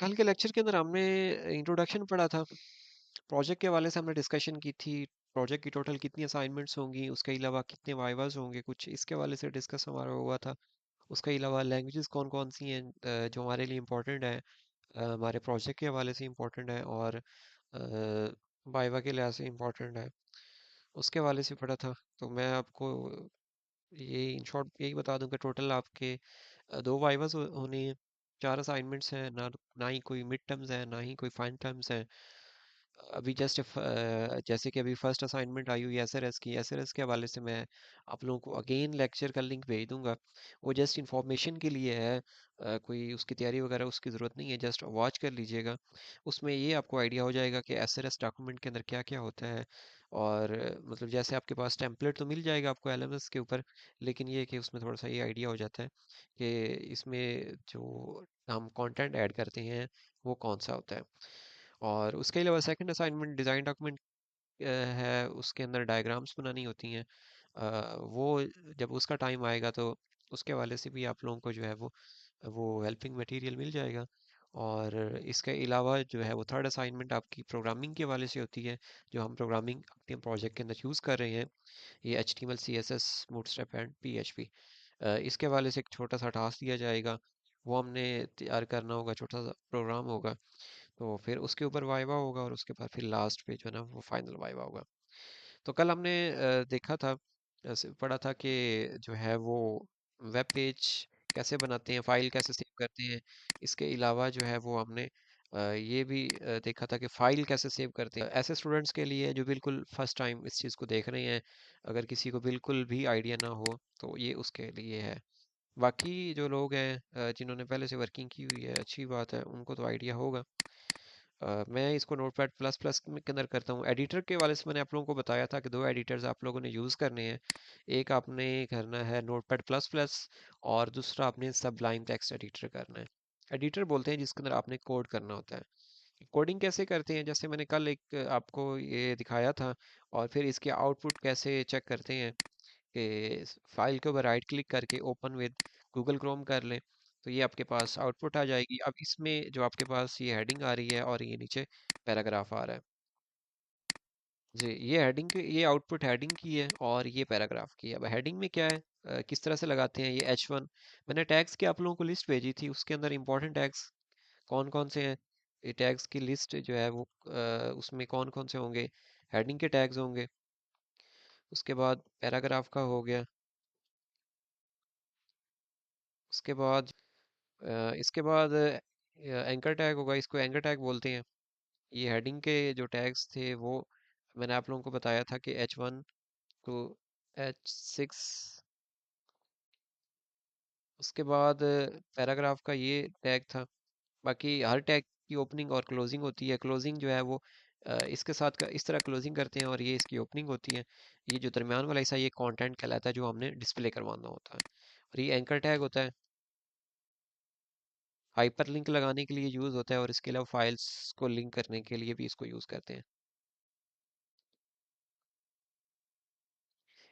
कल के लेक्चर के अंदर हमने इंट्रोडक्शन पढ़ा था। प्रोजेक्ट के हवाले से हमने डिस्कशन की थी। प्रोजेक्ट की टोटल कितनी असाइनमेंट्स होंगी, उसके अलावा कितने वाइवास होंगे, कुछ इसके हवाले से डिस्कस हमारा हुआ था। उसके अलावा लैंग्वेजेस कौन कौन सी हैं जो हमारे लिए इम्पोर्टेंट है, हमारे प्रोजेक्ट के हवाले से इम्पोर्टेंट है और वाइवा के लिहाज से इम्पोर्टेंट है, उसके हवाले से पढ़ा था। तो मैं आपको ये इन शॉर्ट यही बता दूं कि टोटल आपके दो वाइवास होने हैं, चार असाइनमेंट्स हैं ना। ना ही कोई मिड टर्म्स है, ना ही कोई फाइन टर्म्स है। अभी जस्ट जैसे कि अभी फर्स्ट असाइनमेंट आई हुई है एसआरएस की। एसआरएस के हवाले से मैं आप लोगों को अगेन लेक्चर का लिंक भेज दूंगा। वो जस्ट इंफॉर्मेशन के लिए है, कोई उसकी तैयारी वगैरह उसकी ज़रूरत नहीं है, जस्ट वॉच कर लीजिएगा। उसमें ये आपको आइडिया हो जाएगा कि एसआरएस डॉक्यूमेंट के अंदर क्या क्या होता है। और मतलब जैसे आपके पास टेम्पलेट तो मिल जाएगा आपको एलएमएस के ऊपर, लेकिन ये कि उसमें थोड़ा सा ये आइडिया हो जाता है कि इसमें जो हम कंटेंट ऐड करते हैं वो कौन सा होता है। और उसके अलावा सेकंड असाइनमेंट डिज़ाइन डॉक्यूमेंट है, उसके अंदर डायग्राम्स बनानी होती हैं। वो जब उसका टाइम आएगा तो उसके हवाले से भी आप लोगों को जो है वो हेल्पिंग मटेरियल मिल जाएगा। और इसके अलावा जो है वो थर्ड असाइनमेंट आपकी प्रोग्रामिंग के हवाले से होती है, जो हम प्रोग्रामिंग अपने प्रोजेक्ट के अंदर यूज़ कर रहे हैं। ये HTML CSS bootstrap and PHP। इसके हवाले से एक छोटा सा टास्क दिया जाएगा, वो हमने तैयार करना होगा, छोटा सा प्रोग्राम होगा। तो फिर उसके ऊपर वाइवा होगा और उसके बाद फिर लास्ट पे जो है ना वो फाइनल वाइवा होगा। तो कल हमने देखा था, पढ़ा था कि जो है वो वेब पेज कैसे बनाते हैं, फाइल कैसे सेव करते हैं। इसके अलावा जो है वो हमने ये भी देखा था कि फाइल कैसे सेव करते हैं। ऐसे स्टूडेंट्स के लिए जो बिल्कुल फर्स्ट टाइम इस चीज़ को देख रहे हैं, अगर किसी को बिल्कुल भी आइडिया ना हो तो ये उसके लिए है। बाकी जो लोग हैं जिन्होंने पहले से वर्किंग की हुई है, अच्छी बात है, उनको तो आइडिया होगा। मैं इसको नोटपैड प्लस प्लस के अंदर करता हूँ। एडिटर के वाले से मैंने आप लोगों को बताया था कि दो एडिटर्स आप लोगों ने यूज़ करने हैं। एक आपने करना है नोटपैड प्लस प्लस और दूसरा आपने सबलाइम टेक्स्ट एडिटर करना है। एडिटर बोलते हैं जिसके अंदर आपने कोड करना होता है। कोडिंग कैसे करते हैं, जैसे मैंने कल एक आपको ये दिखाया था। और फिर इसके आउटपुट कैसे चेक करते हैं कि फाइल के ऊपर राइट क्लिक करके ओपन विद गूगल क्रोम कर लें, तो ये आपके पास आउटपुट आ जाएगी। अब इसमें जो आपके पास ये हेडिंग आ रही है और ये नीचे पैराग्राफ आ रहा है। जी, ये हेडिंग की, ये आउटपुट हेडिंग की है और ये पैराग्राफ की है। अब हेडिंग में क्या है, किस तरह से लगाते हैं, ये H1 मैंने टैग्स की आप लोगों को लिस्ट भेजी थी, उसके अंदर इंपॉर्टेंट टैग्स कौन कौन से हैं। ये टैग्स की लिस्ट जो है वो उसमें कौन कौन से होंगे, हेडिंग के टैग्स होंगे। उसके बाद पैराग्राफ का हो गया। उसके बाद इसके बाद एंकर टैग होगा, इसको एंकर टैग बोलते हैं। ये हेडिंग के जो टैग्स थे वो मैंने आप लोगों को बताया था कि H1 टू H6। उसके बाद पैराग्राफ का ये टैग था। बाकी हर टैग की ओपनिंग और क्लोजिंग होती है। क्लोजिंग जो है वो इसके साथ का इस तरह क्लोजिंग करते हैं और ये इसकी ओपनिंग होती है। ये जो दरमियान वाला हिस्सा ये कंटेंट कहलाता है जो हमने डिस्प्ले करवाना होता है। और ये एंकर टैग होता है, हाइपरलिंक लगाने के लिए यूज़ होता है और इसके अलावा फाइल्स को लिंक करने के लिए भी इसको यूज़ करते हैं।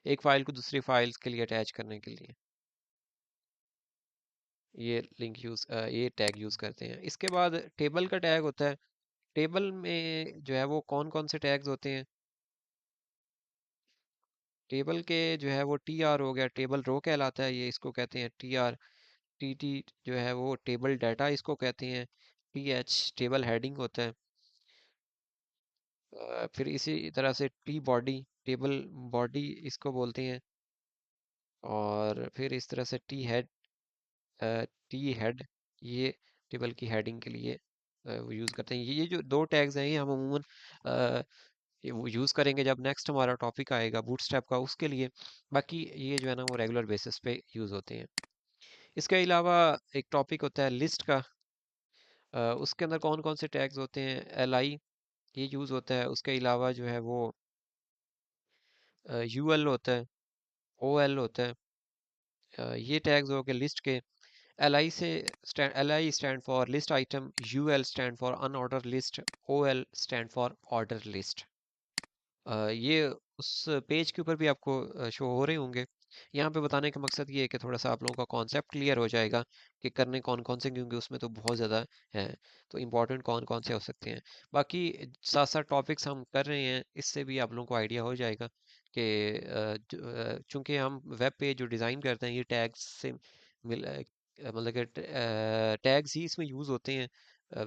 एक फाइल को दूसरी फाइल्स के लिए अटैच करने के लिए ये टैग यूज़ करते हैं। इसके बाद टेबल का टैग होता है। टेबल में जो है वो कौन कौन से टैग्स होते हैं। टेबल के जो है वो TR हो गया, टेबल रो कहलाता है, ये इसको कहते हैं TR। TT जो है वो टेबल डाटा इसको कहते हैं। TH टेबल हेडिंग होता है। फिर इसी तरह से T बॉडी टेबल बॉडी इसको बोलते हैं। और फिर इस तरह से टी हेड ये टेबल की हेडिंग के लिए वो यूज़ करते हैं। ये जो दो टैग्स हैं ये हम अमूमन अ, ये वो यूज़ करेंगे जब नेक्स्ट हमारा टॉपिक आएगा बूटस्ट्रैप का, उसके लिए। बाकी ये जो है ना वो रेगुलर बेसिस पे यूज़ होते हैं। इसके अलावा एक टॉपिक होता है लिस्ट का। उसके अंदर कौन कौन से टैग्स होते हैं, LI ये यूज़ होता है। उसके अलावा जो है वो UL होता है, OL होता है। ये टैग्स हो गए लिस्ट के। LI stand for list item, UL stand for unordered list, OL stand for order list. ये उस पेज के ऊपर भी आपको शो हो रहे होंगे। यहाँ पे बताने का मकसद ये है कि थोड़ा सा आप लोगों का कॉन्सेप्ट क्लियर हो जाएगा कि करने कौन कौन से, क्योंकि उसमें तो बहुत ज़्यादा है, तो इम्पोर्टेंट कौन कौन से हो सकते हैं। बाकी साथ साथ टॉपिक्स हम कर रहे हैं, इससे भी आप लोगों को आइडिया हो जाएगा कि चूंकि हम वेब पेज जो डिज़ाइन करते हैं ये टैग्स से मतलब कि टैग्स ही इसमें यूज़ होते हैं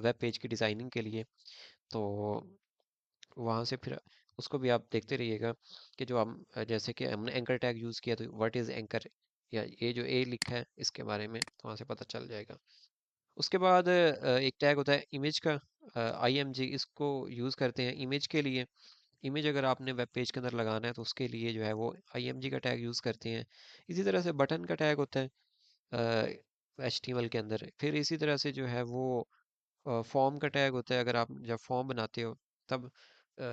वेब पेज की डिज़ाइनिंग के लिए। तो वहाँ से फिर उसको भी आप देखते रहिएगा कि जो हम जैसे कि हमने एंकर टैग यूज़ किया तो व्हाट इज़ एंकर, या ये जो ए लिखा है इसके बारे में तो वहाँ से पता चल जाएगा। उसके बाद एक टैग होता है इमेज का, IMG, इसको यूज़ करते हैं इमेज के लिए। इमेज अगर आपने वेब पेज के अंदर लगाना है तो उसके लिए जो है वो IMG का टैग यूज़ करते हैं। इसी तरह से बटन का टैग होता है HTML के अंदर। फिर इसी तरह से जो है वो फॉर्म का टैग होता है, अगर आप जब फॉर्म बनाते हो तब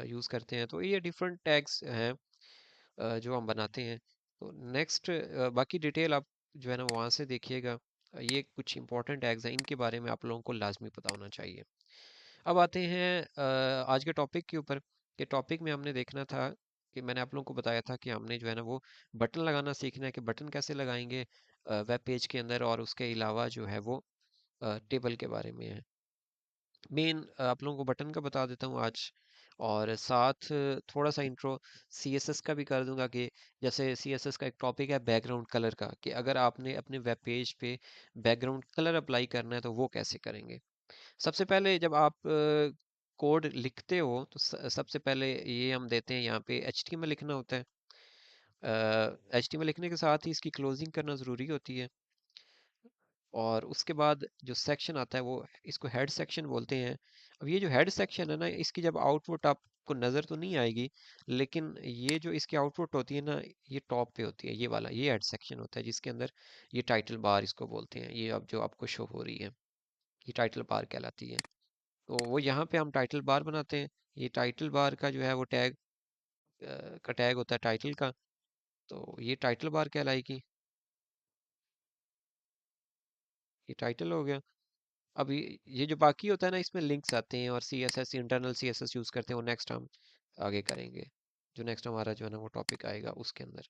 यूज़ करते हैं। तो ये डिफरेंट टैग्स हैं जो हम बनाते हैं। तो नेक्स्ट बाकी डिटेल आप जो है ना वहाँ से देखिएगा। ये कुछ इंपॉर्टेंट टैग्स हैं, इनके बारे में आप लोगों को लाजमी पता होना चाहिए। अब आते हैं आज के टॉपिक के ऊपर, कि टॉपिक में हमने देखना था कि मैंने आप लोगों को बताया था कि हमने जो है ना वो बटन लगाना सीखना है, कि बटन कैसे लगाएंगे वेब पेज के अंदर, और उसके अलावा जो है वो टेबल के बारे में है। मेन आप लोगों को बटन का बता देता हूँ आज, और साथ थोड़ा सा इंट्रो CSS का भी कर दूंगा, कि जैसे CSS का एक टॉपिक है बैकग्राउंड कलर का, कि अगर आपने अपने वेब पेज पे बैकग्राउंड कलर अप्लाई करना है तो वो कैसे करेंगे। सबसे पहले जब आप कोड लिखते हो तो सबसे पहले ये हम देते हैं, यहाँ पे HTML लिखना होता है। HTML लिखने के साथ ही इसकी क्लोजिंग करना ज़रूरी होती है। और उसके बाद जो सेक्शन आता है वो इसको हेड सेक्शन बोलते हैं। अब ये जो हेड सेक्शन है ना, इसकी जब आउटपुट आपको नज़र तो नहीं आएगी, लेकिन ये जो इसकी आउटपुट होती है ना, ये टॉप पे होती है, ये वाला ये हेड सेक्शन होता है, जिसके अंदर ये टाइटल बार इसको बोलते हैं। ये अब जो आपको शो हो रही है ये टाइटल बार कहलाती है। तो वो यहाँ पे हम टाइटल बार बनाते हैं। ये टाइटल बार का जो है वो टैग का टैग होता है टाइटल का, तो ये टाइटल बार कहलाएगी। ये टाइटल हो गया। अभी ये जो बाकी होता है ना, इसमें लिंक्स आते हैं और CSS, इंटरनल CSS यूज़ करते हैं, वो नेक्स्ट हम आगे करेंगे, जो नेक्स्ट हमारा जो है ना वो टॉपिक आएगा उसके अंदर।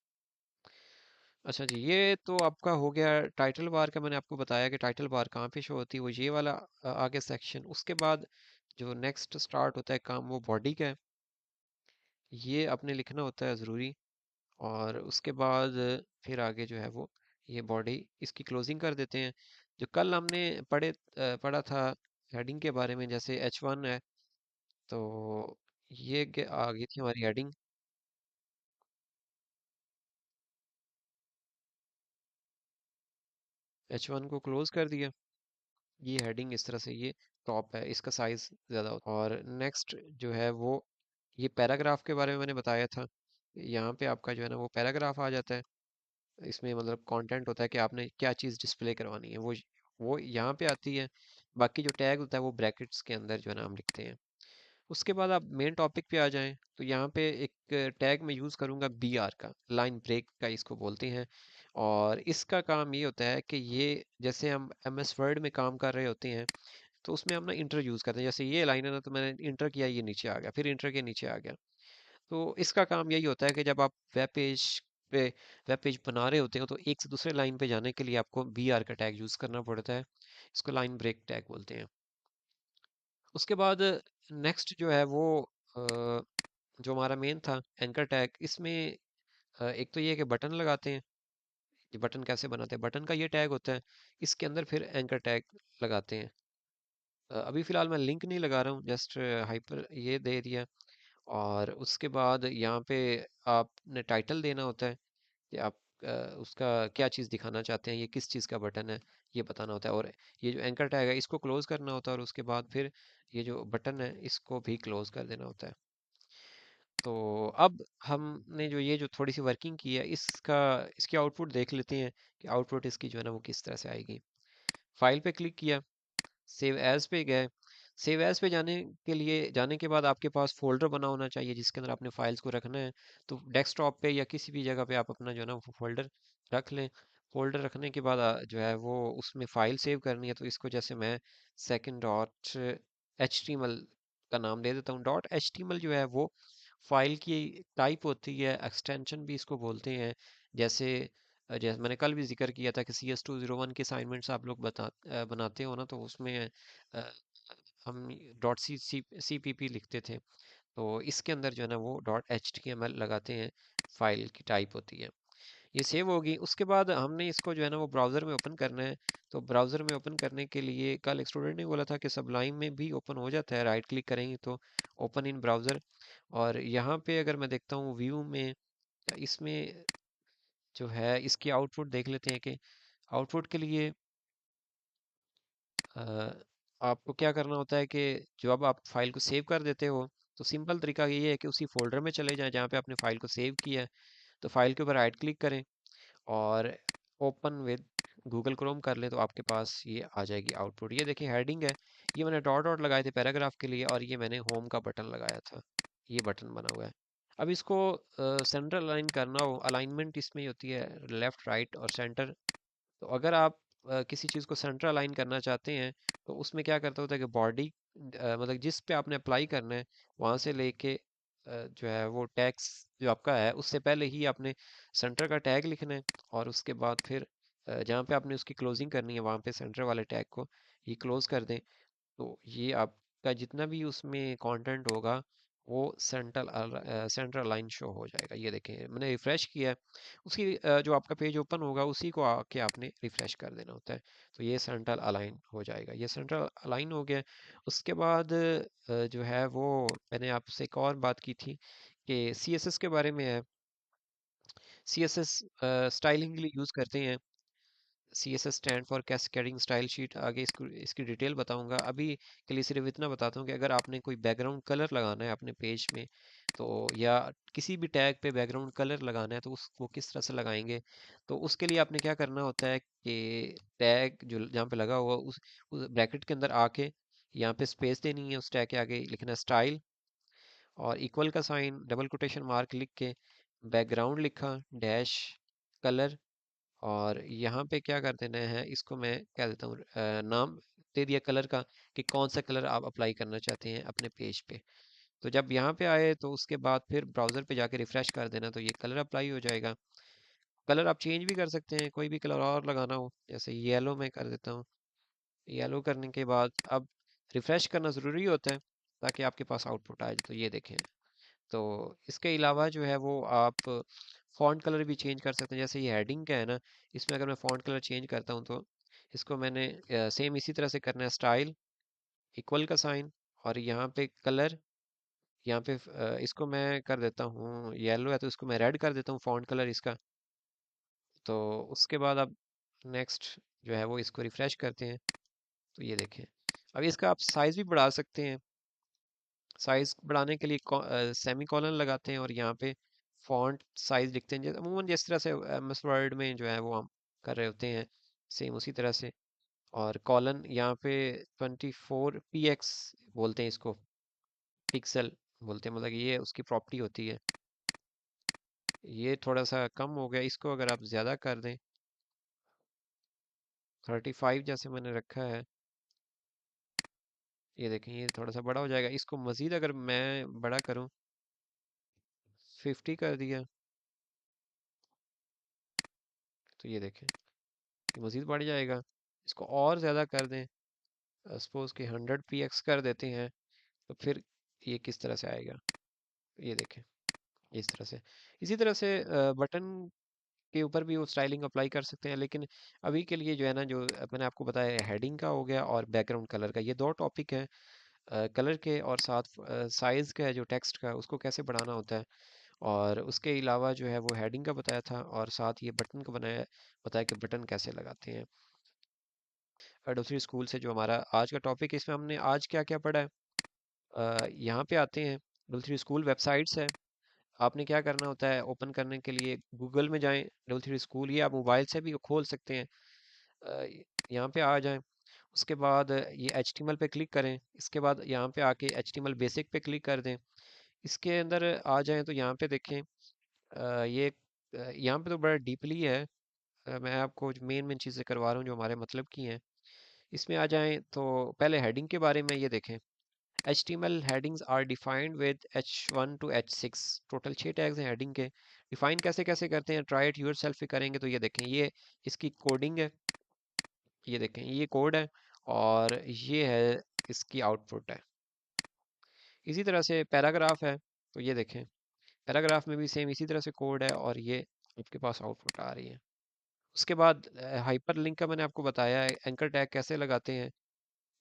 अच्छा जी, ये तो आपका हो गया टाइटल बार का। मैंने आपको बताया कि टाइटल बार कहाँ पे शो होती है, वो ये वाला आगे सेक्शन। उसके बाद जो नेक्स्ट स्टार्ट होता है काम, वो बॉडी का है। ये आपने लिखना होता है ज़रूरी। और उसके बाद फिर आगे जो है वो ये बॉडी, इसकी क्लोजिंग कर देते हैं। जो कल हमने पढ़ा था हेडिंग के बारे में, जैसे H1 है, तो ये आ गई थी हमारी हेडिंग। H1 को क्लोज कर दिया। ये हेडिंग इस तरह से, ये टॉप है, इसका साइज ज़्यादा होता है। और नेक्स्ट जो है वो ये पैराग्राफ के बारे में मैंने बताया था। यहाँ पे आपका जो है ना वो पैराग्राफ आ जाता है। इसमें मतलब कंटेंट होता है कि आपने क्या चीज़ डिस्प्ले करवानी है, वो यहाँ पे आती है। बाकी जो टैग होता है वो ब्रैकेट्स के अंदर जो है ना हम लिखते हैं। उसके बाद आप मेन टॉपिक पे आ जाएं, तो यहाँ पे एक टैग मैं यूज़ करूँगा BR का, लाइन ब्रेक का इसको बोलते हैं। और इसका काम ये होता है कि ये जैसे हम MS वर्ड में काम कर रहे होते हैं, तो उसमें हम ना इंटर यूज़ करते हैं। जैसे ये लाइन है ना, तो मैंने इंटर किया, ये नीचे आ गया, फिर इंटर के नीचे आ गया। तो इसका काम यही होता है कि जब आप पे वेब पेज बना रहे होते हो तो एक से दूसरे लाइन पे जाने के लिए आपको BR का टैग यूज़ करना पड़ता है। इसको लाइन ब्रेक टैग बोलते हैं। उसके बाद नेक्स्ट जो है वो अ, जो हमारा मेन था एंकर टैग, इसमें एक तो ये है कि बटन लगाते हैं। ये बटन कैसे बनाते हैं, बटन का ये टैग होता है, इसके अंदर फिर एंकर टैग लगाते हैं। अभी फ़िलहाल मैं लिंक नहीं लगा रहा हूँ, जस्ट हाइपर ये दे दिया। और उसके बाद यहाँ पे आपने टाइटल देना होता है कि आप उसका क्या चीज़ दिखाना चाहते हैं, ये किस चीज़ का बटन है, ये बताना होता है। और ये जो एंकर टैग है इसको क्लोज करना होता है, और उसके बाद फिर ये जो बटन है इसको भी क्लोज कर देना होता है। तो अब हमने जो ये जो थोड़ी सी वर्किंग की है, इसकी आउटपुट देख लेते हैं कि आउटपुट इसकी जो है ना वो किस तरह से आएगी। फाइल पे क्लिक किया, सेव एज पे गए। सेव एज पे जाने के बाद आपके पास फोल्डर बना होना चाहिए जिसके अंदर आपने फाइल्स को रखना है। तो डेस्कटॉप पे या किसी भी जगह पे आप अपना जो है ना वो फोल्डर रख लें। फोल्डर रखने के बाद जो है वो उसमें फाइल सेव करनी है, तो इसको जैसे मैं सेकंड डॉट HTML का नाम दे देता हूँ। डॉट HTML जो है वो फाइल की टाइप होती है, एक्सटेंशन भी इसको बोलते हैं। जैसे जैसे मैंने कल भी जिक्र किया था कि CS201 के असाइनमेंट्स आप लोग बनाते हो ना, तो उसमें अ, हम डॉट सी पी पी लिखते थे। तो इसके अंदर जो है ना वो dot H T M L लगाते हैं, फाइल की टाइप होती है। ये सेव होगी, उसके बाद हमने इसको जो है ना वो ब्राउज़र में ओपन करना है। तो ब्राउज़र में ओपन करने के लिए कल एक स्टूडेंट ने बोला था कि सबलाइन में भी ओपन हो जाता है, राइट क्लिक करेंगे तो ओपन इन ब्राउज़र। और यहाँ पे अगर मैं देखता हूँ व्यू में, इसमें जो है इसकी आउटपुट देख लेते हैं कि आउटपुट के लिए अ, आपको क्या करना होता है कि जब आप फाइल को सेव कर देते हो, तो सिंपल तरीका ये है कि उसी फोल्डर में चले जाएं जहाँ पे आपने फाइल को सेव किया है। तो फाइल के ऊपर राइट क्लिक करें और ओपन विद गूगल क्रोम कर लें, तो आपके पास ये आ जाएगी आउटपुट। ये देखिए हेडिंग है, ये मैंने डॉट डॉट लगाए थे पैराग्राफ के लिए, और ये मैंने होम का बटन लगाया था, ये बटन बना हुआ है। अब इसको सेंटर अलाइन करना हो, अलाइनमेंट इसमें होती है लेफ्ट राइट और सेंटर। तो अगर आप किसी चीज़ को सेंटर अलाइन करना चाहते हैं, तो उसमें क्या करता होता है कि बॉडी मतलब जिस पे आपने अप्लाई करना है वहाँ से लेके जो है वो टैग्स जो आपका है उससे पहले ही आपने सेंटर का टैग लिखना है, और उसके बाद फिर जहाँ पे आपने उसकी क्लोजिंग करनी है वहाँ पे सेंटर वाले टैग को ही क्लोज कर दें। तो ये आपका जितना भी उसमें कंटेंट होगा वो सेंट्रल लाइन शो हो जाएगा। ये देखें मैंने रिफ्रेश किया है, उसकी जो आपका पेज ओपन होगा उसी को आके आपने रिफ्रेश कर देना होता है। तो ये सेंट्रल अलाइन हो जाएगा, ये सेंट्रल अलाइन हो गया। उसके बाद जो है वो मैंने आपसे एक और बात की थी कि CSS के बारे में है। CSS स्टाइलिंग के लिए यूज़ करते हैं। CSS stand for cascading style sheet. आगे इसको इसकी डिटेल बताऊंगा, अभी के लिए सिर्फ इतना बताता हूँ कि अगर आपने कोई बैकग्राउंड कलर लगाना है अपने पेज में, तो या किसी भी टैग पे बैकग्राउंड कलर लगाना है तो उसको किस तरह से लगाएंगे। तो उसके लिए आपने क्या करना होता है कि टैग जो जहाँ पे लगा हुआ उस ब्रैकेट के अंदर आके यहाँ पे स्पेस देनी है, उस टैग के आगे लिखना स्टाइल और इक्वल का साइन डबल कोटेशन मार्क लिख के बैकग्राउंड लिखा डैश कलर। और यहाँ पे क्या कर देना है, इसको मैं क्या देता हूँ नाम दे दिया कलर का कि कौन सा कलर आप अप्लाई करना चाहते हैं अपने पेज पे। तो जब यहाँ पे आए तो उसके बाद फिर ब्राउज़र पे जाके रिफ़्रेश कर देना, तो ये कलर अप्लाई हो जाएगा। कलर आप चेंज भी कर सकते हैं, कोई भी कलर और लगाना हो, जैसे येलो में कर देता हूँ। येलो करने के बाद अब रिफ़्रेश करना ज़रूरी होता है ताकि आपके पास आउटपुट आए। तो ये देखें। तो इसके अलावा जो है वो आप फॉन्ट कलर भी चेंज कर सकते हैं। जैसे ये हेडिंग का है ना, इसमें अगर मैं फॉन्ट कलर चेंज करता हूँ तो इसको मैंने सेम इसी तरह से करना है, स्टाइल इक्वल का साइन और यहाँ पे कलर, यहाँ पे इसको मैं कर देता हूँ येलो है तो इसको मैं रेड कर देता हूँ फॉन्ट कलर इसका। तो उसके बाद अब नेक्स्ट जो है वो इसको रिफ्रेश करते हैं, तो ये देखें। अब इसका आप साइज़ भी बढ़ा सकते हैं। साइज बढ़ाने के लिए सेमी कॉलन लगाते हैं और यहाँ पे फॉन्ट साइज लिखते हैं, अमूमन जिस तरह से MS वर्ड में जो है वो हम कर रहे होते हैं, सेम उसी तरह से। और कॉलन यहाँ पे 24 px बोलते हैं इसको, पिक्सल बोलते हैं, मतलब ये उसकी प्रॉपर्टी होती है। ये थोड़ा सा कम हो गया, इसको अगर आप ज़्यादा कर दें 35 जैसे मैंने रखा है, ये देखें ये थोड़ा सा बड़ा हो जाएगा। इसको मज़ीद अगर मैं बड़ा करूँ 50 कर दिया, तो ये देखें ये मज़ीद बढ़ जाएगा। इसको और ज़्यादा कर दें, सपोज कि 100 px कर देते हैं, तो फिर ये किस तरह से आएगा, ये देखें इस तरह से। इसी तरह से बटन के ऊपर भी वो स्टाइलिंग अप्लाई कर सकते हैं, लेकिन अभी के लिए जो है ना, जो मैंने आपको बताया हेडिंग का हो गया और बैकग्राउंड कलर का, ये दो टॉपिक हैं कलर के, और साथ साइज़ का है जो टेक्स्ट का उसको कैसे बढ़ाना होता है। और उसके अलावा जो है वो हेडिंग का बताया था, और साथ ये बटन का बताया कि बटन कैसे लगाते हैं। दूसरी स्कूल से जो हमारा आज का टॉपिक है, इसमें हमने आज क्या क्या पढ़ा है। यहाँ पे आते हैं, डबल थ्री स्कूल वेबसाइट्स है। आपने क्या करना होता है, ओपन करने के लिए गूगल में जाएं, डबल थ्री स्कूल, ये आप मोबाइल से भी खोल सकते हैं। अ, यहाँ पे आ जाएं, उसके बाद ये HTML पे क्लिक करें, इसके बाद यहाँ पे आके HTML बेसिक पे क्लिक कर दें। इसके अंदर आ जाएं तो यहाँ पे देखें यहाँ पे तो बड़ा डीपली है। मैं आपको मेन मेन चीज़ें करवा रहा हूँ जो हमारे मतलब की हैं। इसमें आ जाएं तो पहले हेडिंग के बारे में ये देखें। HTML headings are defined with H1 to H6। Total 6 tags हैं हेडिंग के। डिफाइन कैसे कैसे करते हैं, ट्राई इट यूर सेल्फ भी करेंगे तो ये देखें, ये इसकी कोडिंग है, ये देखें ये कोड है, और ये है इसकी आउटपुट है। इसी तरह से पैराग्राफ है, तो ये देखें पैराग्राफ में भी सेम इसी तरह से कोड है, और ये आपके पास आउटपुट आ रही है। उसके बाद हाइपर लिंक का मैंने आपको बताया है, एंकर टैग कैसे लगाते हैं।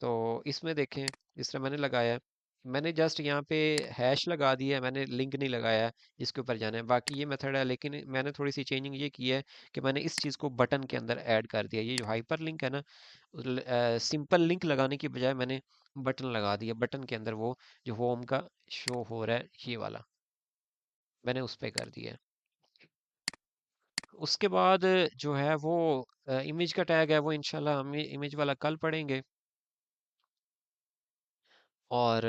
तो इसमें देखें जिस तरह मैंने लगाया है, मैंने जस्ट यहाँ पे हैश लगा दिया है, मैंने लिंक नहीं लगाया है जिसके ऊपर जाना है। बाकी ये मेथड है, लेकिन मैंने थोड़ी सी चेंजिंग ये की है कि मैंने इस चीज़ को बटन के अंदर ऐड कर दिया। ये जो हाइपर लिंक है ना, सिंपल लिंक लगाने की बजाय मैंने बटन लगा दिया, बटन के अंदर वो जो होम का शो हो रहा है ये वाला मैंने उस पे कर दिया है। उसके बाद जो है वो इमेज का टैग है, वो इंशाल्लाह हम इमेज वाला कल पढ़ेंगे। और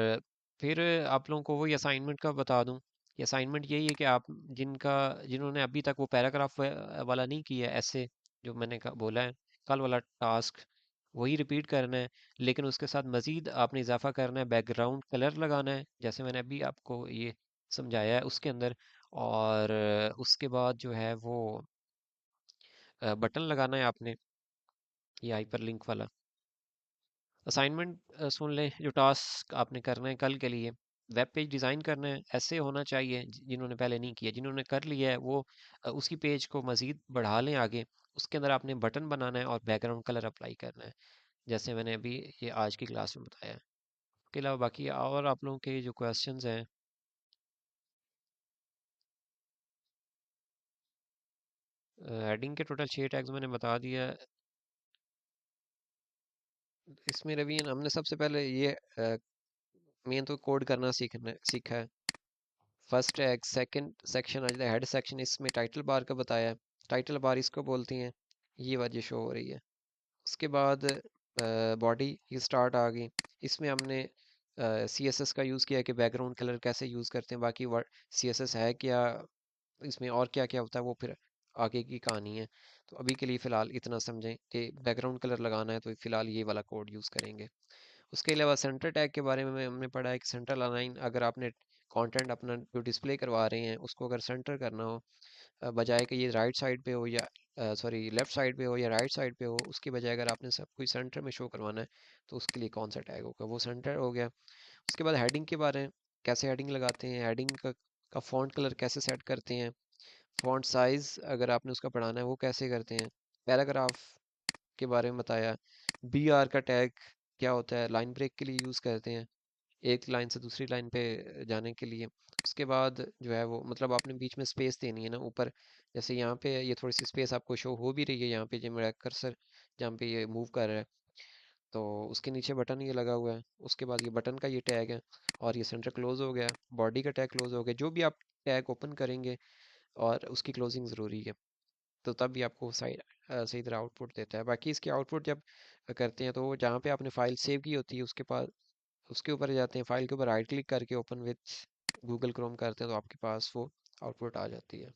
फिर आप लोगों को वही असाइनमेंट का बता दूं, ये असाइनमेंट यही है कि आप जिन्होंने अभी तक वो पैराग्राफ वाला नहीं किया है, ऐसे जो मैंने बोला है, कल वाला टास्क वही रिपीट करना है, लेकिन उसके साथ मज़ीद आपने इजाफा करना है, बैकग्राउंड कलर लगाना है जैसे मैंने अभी आपको ये समझाया है उसके अंदर। और उसके बाद जो है वो बटन लगाना है आपने, ये हाइपर लिंक वाला। असाइनमेंट सुन लें, जो टास्क आपने करना है कल के लिए, वेब पेज डिज़ाइन करना है, ऐसे होना चाहिए जिन्होंने पहले नहीं किया। जिन्होंने कर लिया है वो उसी पेज को मज़ीद बढ़ा लें आगे। उसके अंदर आपने बटन बनाना है और बैकग्राउंड कलर अप्लाई करना है, जैसे मैंने अभी ये आज की क्लास में बताया है। उसके अलावा बाकी और आप लोगों के जो क्वेश्चंस हैं, हेडिंग के टोटल 6 टैग्स मैंने बता दिया है। इसमें रवीन हमने सबसे पहले ये मेन तो कोड करना सीखा है। फर्स्ट टैग, सेकंड सेक्शन आ जाता है हेड सेक्शन, इसमें टाइटल बार का बताया है, टाइटल बार इसको बोलती हैं, ये वजह शो हो रही है। उसके बाद बॉडी ये स्टार्ट आ गई, इसमें हमने CSS का यूज़ किया है कि बैकग्राउंड कलर कैसे यूज़ करते हैं। बाकी वर्ड CSS है क्या, इसमें और क्या क्या होता है वो फिर आगे की कहानी है। तो अभी के लिए फ़िलहाल इतना समझें कि बैकग्राउंड कलर लगाना है तो फ़िलहाल ये वाला कोड यूज़ करेंगे। उसके अलावा सेंटर टैग के बारे में हमने पढ़ा है कि सेंटर अलाइन, अगर आपने कंटेंट अपना जो डिस्प्ले करवा रहे हैं उसको अगर सेंटर करना हो, बजाय कि ये राइट साइड पे हो या सॉरी लेफ्ट साइड पे हो या राइट साइड पे हो, उसकी बजाय अगर आपने सब कुछ सेंटर में शो करवाना है तो उसके लिए कौन सा टैग होगा, वो सेंटर हो गया। उसके बाद हेडिंग के बारे में, कैसे हेडिंग लगाते हैं, हेडिंग का फॉन्ट कलर कैसे सेट करते हैं, फॉन्ट साइज अगर आपने उसका बढ़ाना है वो कैसे करते हैं, पैराग्राफ के बारे में बताया। BR का टैग क्या होता है, लाइन ब्रेक के लिए यूज़ करते हैं, एक लाइन से दूसरी लाइन पे जाने के लिए। उसके बाद जो है वो मतलब आपने बीच में स्पेस देनी है ना ऊपर, जैसे यहाँ पे ये थोड़ी सी स्पेस आपको शो हो भी रही है, यहाँ पे जो मेरा कर्सर जहाँ पे ये मूव कर रहा है, तो उसके नीचे बटन ये लगा हुआ है। उसके बाद ये बटन का ये टैग है, और ये सेंटर क्लोज हो गया, बॉडी का टैग क्लोज हो गया। जो भी आप टैग ओपन करेंगे और उसकी क्लोजिंग ज़रूरी है, तो तब भी आपको सही तरह आउटपुट देता है। बाकी इसकी आउटपुट जब करते हैं तो जहाँ पे आपने फाइल सेव की होती है उसके पास, उसके ऊपर जाते हैं, फाइल के ऊपर राइट क्लिक करके ओपन विथ गूगल क्रोम करते हैं तो आपके पास वो आउटपुट आ जाती है।